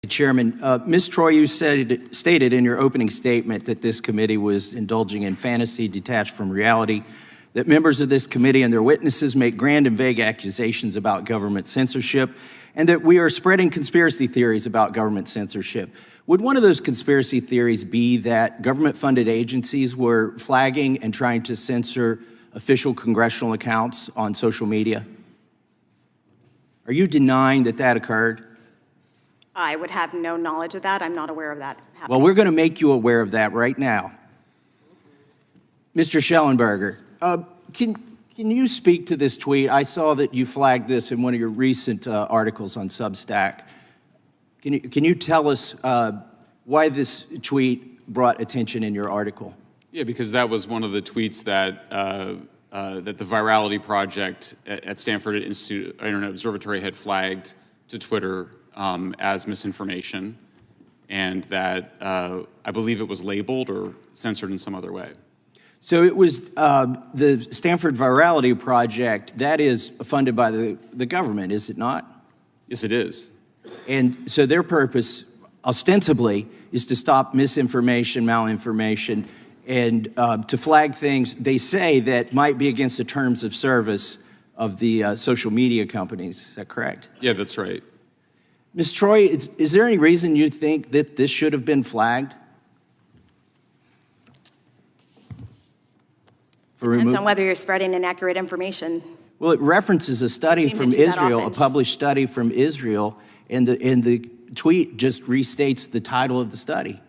Chairman, Ms. Troy, you stated in your opening statement that this committee was indulging in fantasy detached from reality, that members of this committee and their witnesses make grand and vague accusations about government censorship, and that we are spreading conspiracy theories about government censorship. Would one of those conspiracy theories be that government-funded agencies were flagging and trying to censor official congressional accounts on social media? Are you denying that that occurred? I would have no knowledge of that. I'm not aware of that happening. Well, we're going to make you aware of that right now. Mr. Schellenberger, can you speak to this tweet? I saw that you flagged this in one of your recent articles on Substack. Can you tell us why this tweet brought attention in your article? Yeah, because that was one of the tweets that that the Virality Project at Stanford Institute Internet Observatory had flagged to Twitter as misinformation, and that I believe it was labeled or censored in some other way. So it was the Stanford Virality Project, that is funded by the government, is it not? Yes, it is. And so their purpose, ostensibly, is to stop misinformation, malinformation, and to flag things they say that might be against the terms of service of the social media companies. Is that correct? Yeah, that's right. Ms. Troy, is there any reason you think that this should have been flagged? Depends on whether you're spreading inaccurate information. Well, it references a study from Israel, a published study from Israel, and the tweet just restates the title of the study.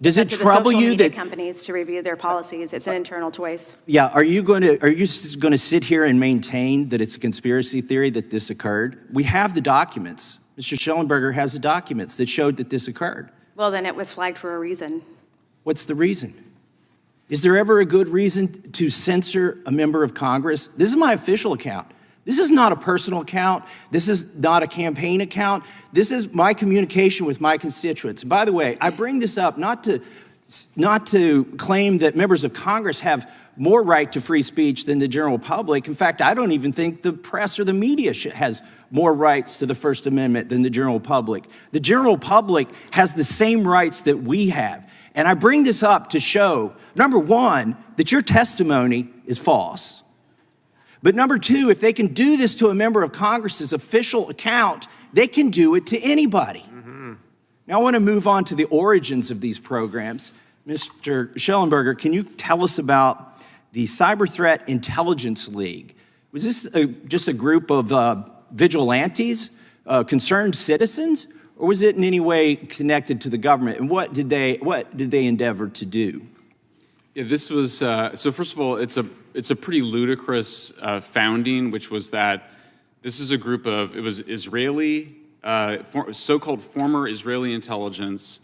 Does it trouble you that companies to review their policies? It's an internal choice. Yeah, are you going to sit here and maintain that it's a conspiracy theory that this occurred? We have the documents. Mr. Schellenberger has the documents that showed that this occurred. Well, then it was flagged for a reason. What's the reason? Is there ever a good reason to censor a member of Congress? This is my official account. This is not a personal account. This is not a campaign account. This is my communication with my constituents. And by the way, I bring this up not to claim that members of Congress have more right to free speech than the general public. In fact, I don't even think the press or the media has more rights to the First Amendment than the general public. The general public has the same rights that we have. And I bring this up to show, number one, that your testimony is false. But number two, if they can do this to a member of Congress's official account, they can do it to anybody. Mm-hmm. Now I want to move on to the origins of these programs. Mr. Schellenberger, can you tell us about the Cyber Threat Intelligence League? Was this just a group of vigilantes, concerned citizens, or was it in any way connected to the government? And what did they endeavor to do? Yeah, this was, so first of all, it's a pretty ludicrous founding, which was that this is a group of, it was Israeli, so-called former Israeli intelligence,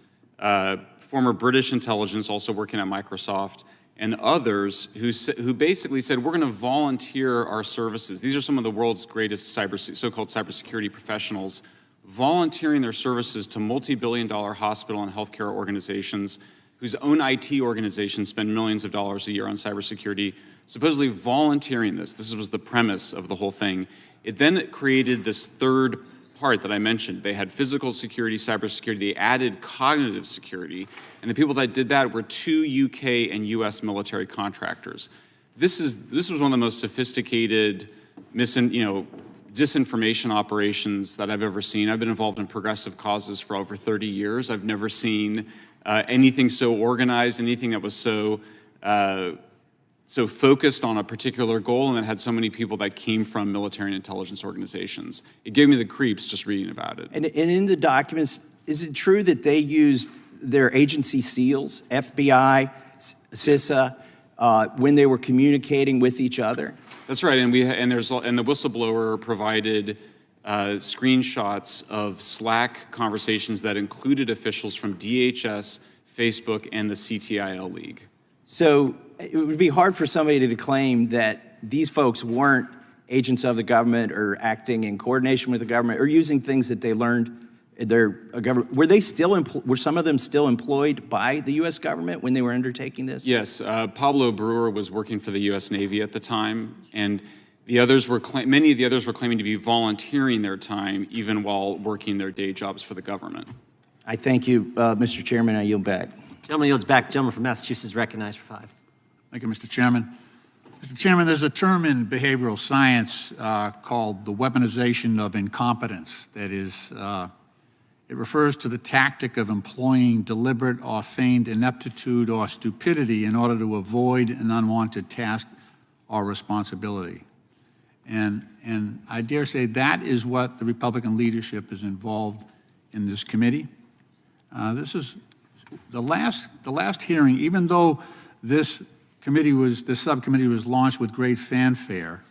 former British intelligence also working at Microsoft, and others who basically said, we're going to volunteer our services. These are some of the world's greatest so-called cybersecurity professionals, volunteering their services to multi-billion-dollar hospital and healthcare organizations whose own IT organizations spend millions of dollars a year on cybersecurity, supposedly volunteering this. This was the premise of the whole thing. It then created this third part that I mentioned. They had physical security, cybersecurity, they added cognitive security, and the people that did that were 2 UK and US military contractors. This was one of the most sophisticated disinformation operations that I've ever seen. I've been involved in progressive causes for over 30 years. I've never seen anything so organized, anything that was so focused on a particular goal and that had so many people that came from military and intelligence organizations. It gave me the creeps just reading about it. And in the documents, is it true that they used their agency seals, FBI, CISA, when they were communicating with each other? That's right, and the whistleblower provided screenshots of Slack conversations that included officials from DHS, Facebook, and the CTIL League. So it would be hard for somebody to claim that these folks weren't agents of the government or acting in coordination with the government or using things that they learned in their government. Were some of them still employed by the U.S. government when they were undertaking this? Yes, Pablo Brewer was working for the U.S. Navy at the time, and Many of the others were claiming to be volunteering their time even while working their day jobs for the government. I thank you, Mr. Chairman. I yield back. Gentleman yields back. The gentleman from Massachusetts is recognized for 5. Thank you, Mr. Chairman. Mr. Chairman, there's a term in behavioral science called the weaponization of incompetence. That is, it refers to the tactic of employing deliberate or feigned ineptitude or stupidity in order to avoid an unwanted task or responsibility. And I dare say that is what the Republican leadership is involved in this committee. This is the last hearing, even though this subcommittee was launched with great fanfare,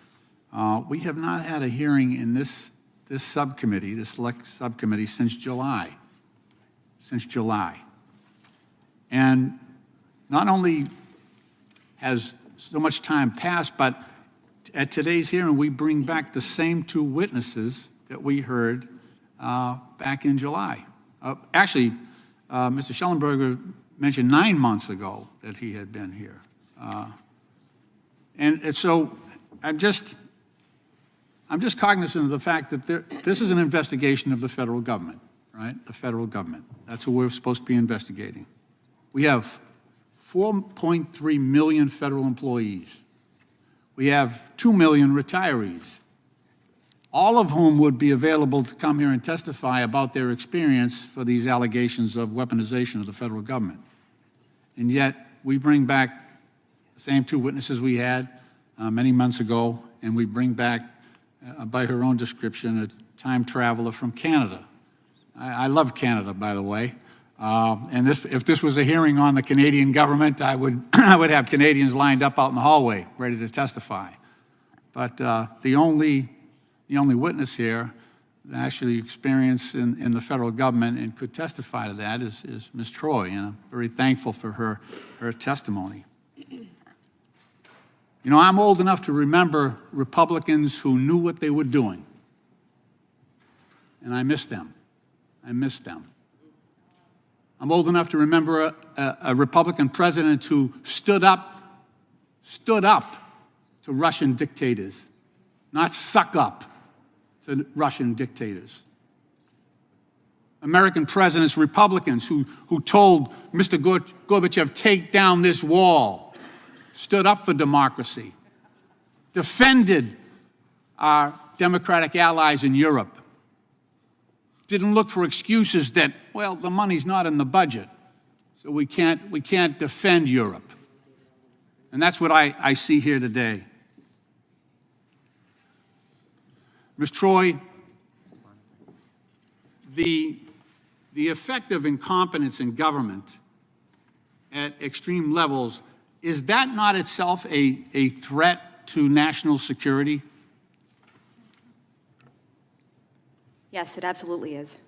we have not had a hearing in this subcommittee, this select subcommittee, since July. And not only has so much time passed, but at today's hearing, we bring back the same 2 witnesses that we heard back in July. Actually, Mr. Schellenberger mentioned 9 months ago that he had been here. And so I'm just cognizant of the fact that this is an investigation of the federal government, right? The federal government. That's who we're supposed to be investigating. We have 4.3 million federal employees. We have 2 million retirees, all of whom would be available to come here and testify about their experience for these allegations of weaponization of the federal government. And yet, we bring back the same 2 witnesses we had many months ago, and we bring back, by her own description, a time traveler from Canada. I love Canada, by the way. And if this was a hearing on the Canadian government, I would have Canadians lined up out in the hallway, ready to testify. But the only witness here that actually experienced in the federal government and could testify to that is Ms. Troy, and I'm very thankful for her testimony. You know, I'm old enough to remember Republicans who knew what they were doing, and I miss them. I miss them. I'm old enough to remember a Republican president who stood up to Russian dictators, not suck up to Russian dictators. American presidents, Republicans, who told Mr. Gorbachev, take down this wall, stood up for democracy, defended our democratic allies in Europe, didn't look for excuses that, well, the money's not in the budget, so we can't defend Europe. And that's what I see here today. Ms. Troy, the effect of incompetence in government at extreme levels, is that not itself a threat to national security? Yes, it absolutely is.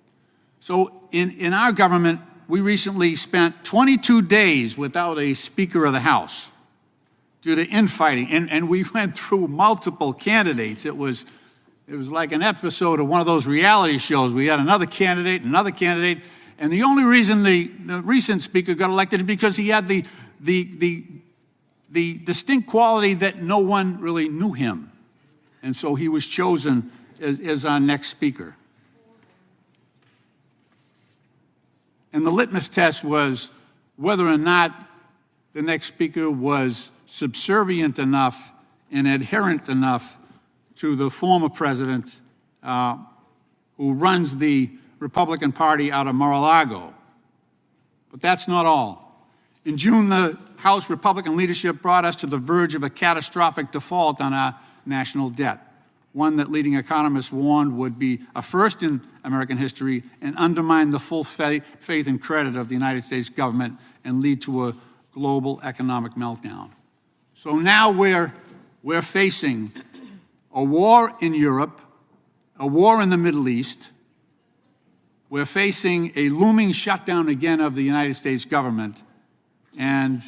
So in our government, we recently spent 22 days without a Speaker of the House due to infighting, and we went through multiple candidates. It was like an episode of one of those reality shows. We had another candidate, and the only reason the recent Speaker got elected is because he had the distinct quality that no one really knew him. And so he was chosen as our next Speaker. And the litmus test was whether or not the next Speaker was subservient enough and adherent enough to the former president who runs the Republican Party out of Mar-a-Lago. But that's not all. In June, the House Republican leadership brought us to the verge of a catastrophic default on our national debt, one that leading economists warned would be a first in American history and undermine the full faith and credit of the United States government and lead to a global economic meltdown. So now we're facing a war in Europe, a war in the Middle East. We're facing a looming shutdown again of the United States government, and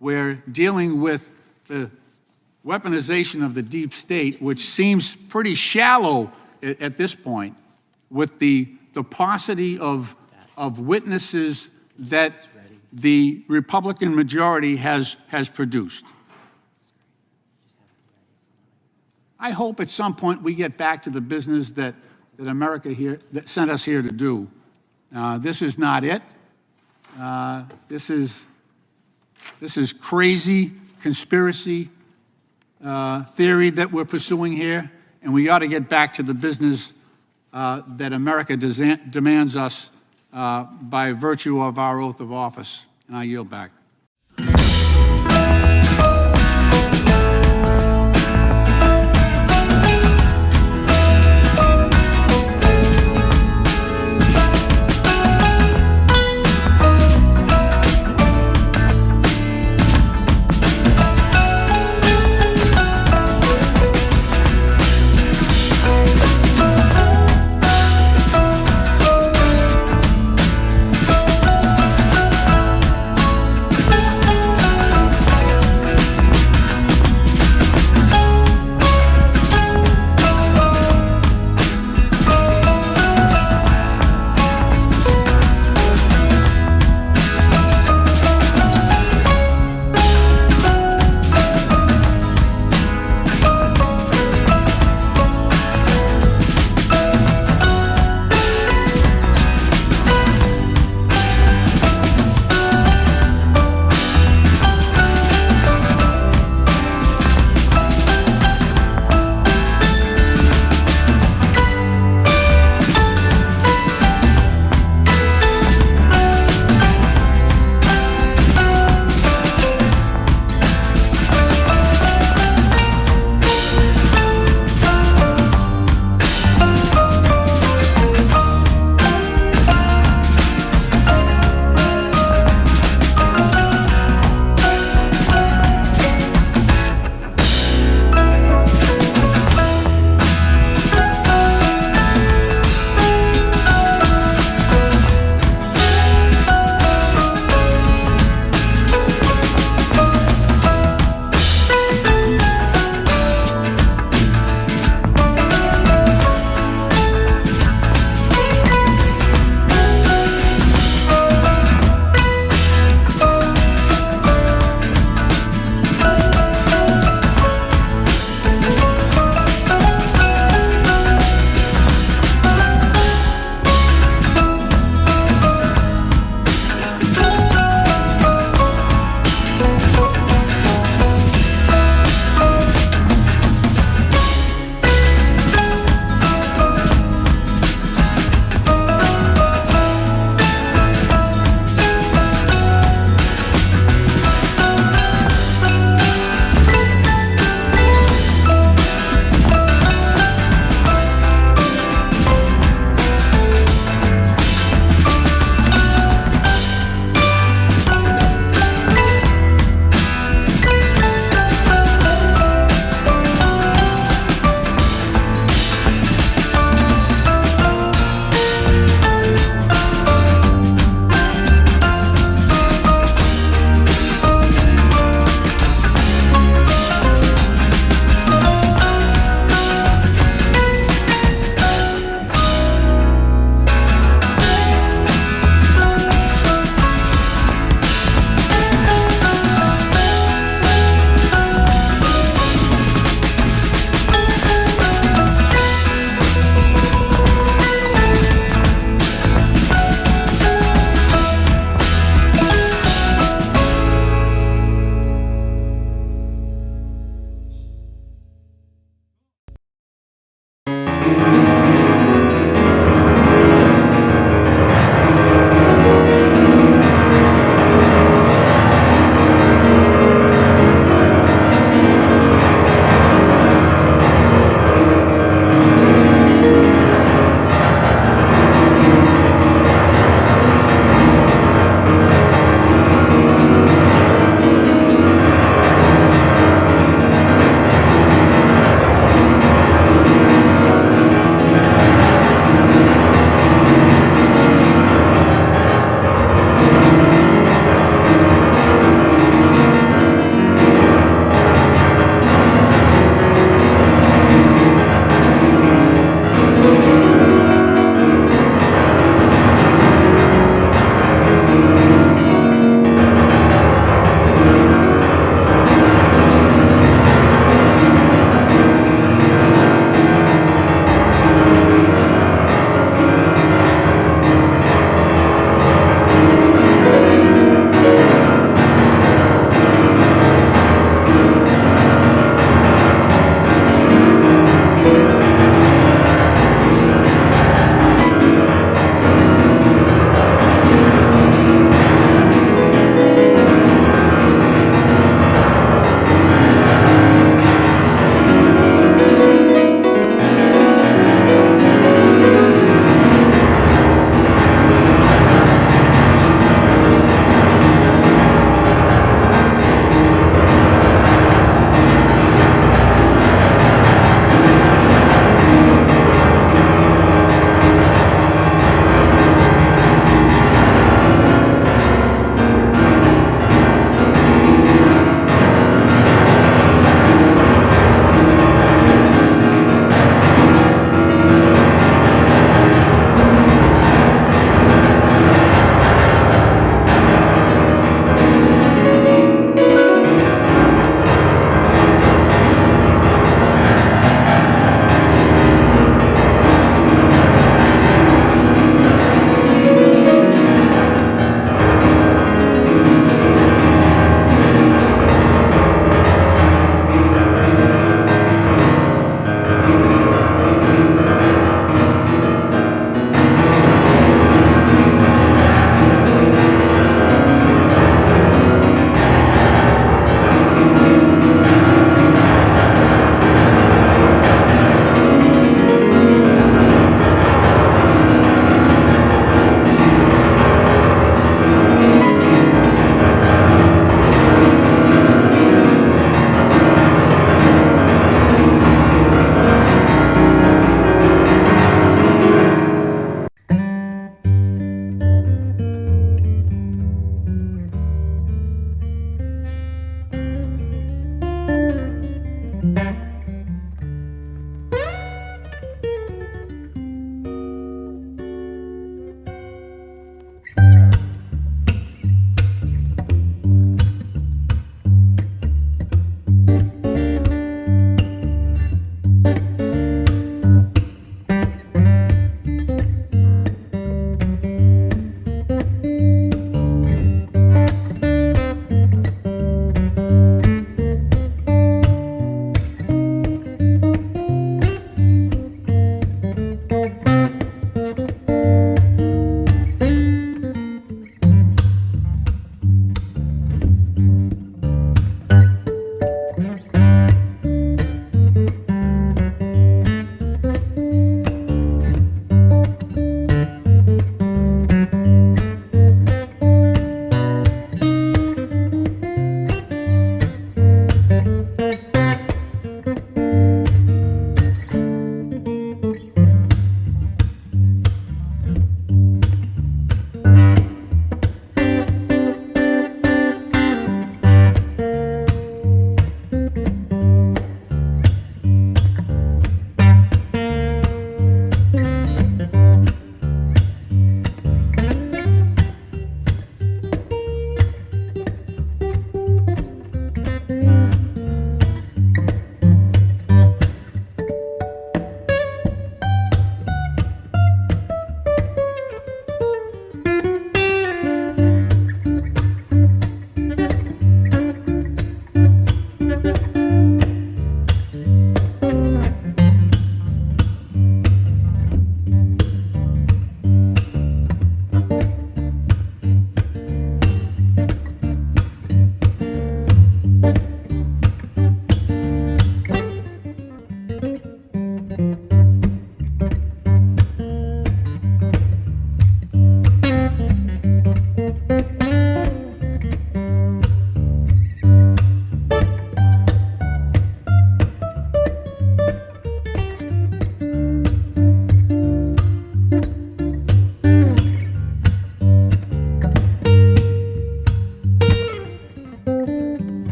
we're dealing with the weaponization of the deep state, which seems pretty shallow at this point, with the paucity of witnesses that the Republican majority has produced. I hope at some point we get back to the business that America here, that sent us here to do. This is not it. This is crazy conspiracy theory that we're pursuing here, and we ought to get back to the business that America demands us by virtue of our oath of office. And I yield back.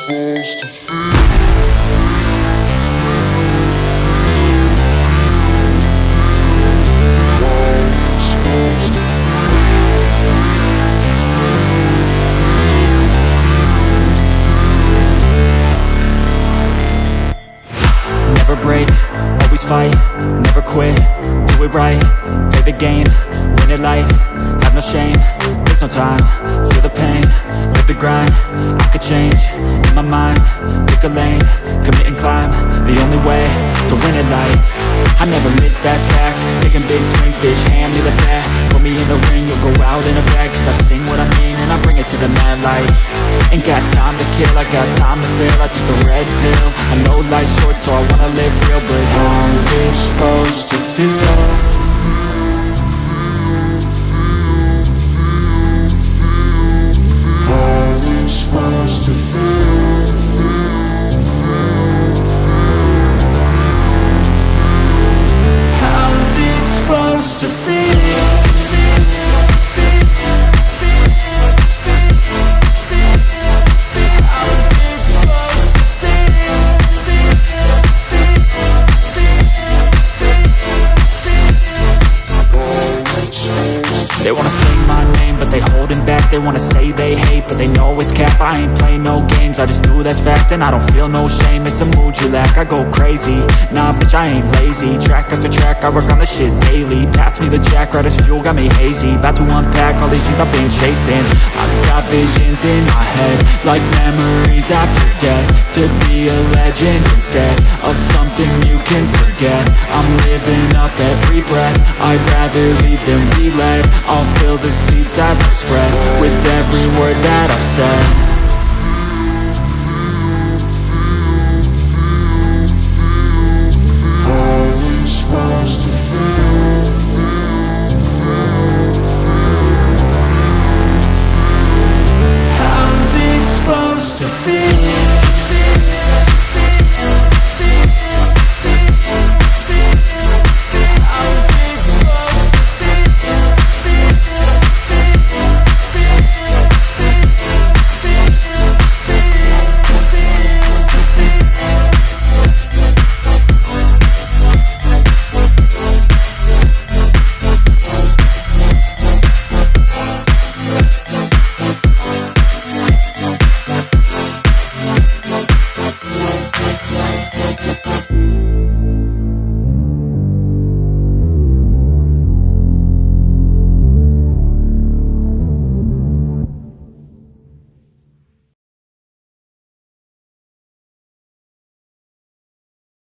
Never break, always fight, never quit, do it right, play the game, win it life, have no shame, there's no time, feel the pain, live the grind, I could change, in my mind, pick a lane, commit and climb, the only way to win it life. I never miss, that's fact, taking big swings, bitch, hand me the bat, put me in the ring, you'll go out in a bag, cause I sing what I mean and I bring it to the mad light. Ain't got time to kill, I got time to feel, I took the red pill, I know life's short so I wanna live real, but how's it supposed to feel? How's it supposed to feel? How's it supposed to feel? They wanna say my name, but they holding back. They wanna say they hate, but they know it's cap. I ain't play no games, I just do that's fact. And I don't feel no shame, it's a mood you lack. I go crazy, nah bitch I ain't lazy. Track after track, I work on the shit daily. Pass me the jack, right as fuel, got me hazy. About to unpack all these things I've been chasing. I've got visions in my head, like memories after death. To be a legend instead of something you can forget. I'm living up every breath, I'd rather lead than be led. I'll fill the seats as I spread with every word that I've said.